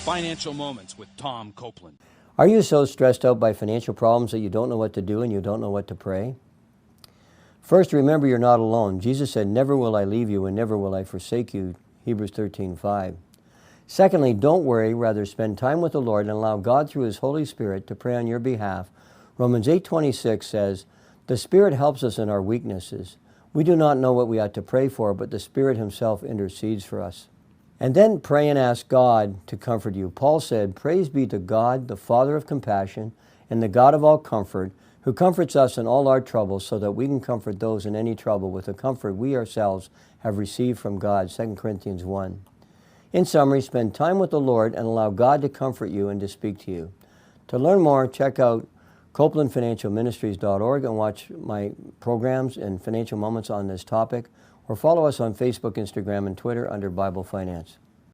Financial Moments with Tom Copeland. Are you so stressed out by financial problems that you don't know what to do and you don't know what to pray? First, remember you're not alone. Jesus said, "Never will I leave you and never will I forsake you," Hebrews 13:5. Secondly, don't worry, rather spend time with the Lord and allow God through His Holy Spirit to pray on your behalf. Romans 8:26 says, "The Spirit helps us in our weaknesses. We do not know what we ought to pray for, but the Spirit Himself intercedes for us." And then pray and ask God to comfort you. Paul said, "Praise be to God, the Father of compassion, and the God of all comfort, who comforts us in all our troubles, so that we can comfort those in any trouble with the comfort we ourselves have received from God." 2 Corinthians 1. In summary, spend time with the Lord and allow God to comfort you and to speak to you. To learn more, check out CopelandFinancialMinistries.org and watch my programs and financial moments on this topic, or follow us on Facebook, Instagram, and Twitter under Bible Finance.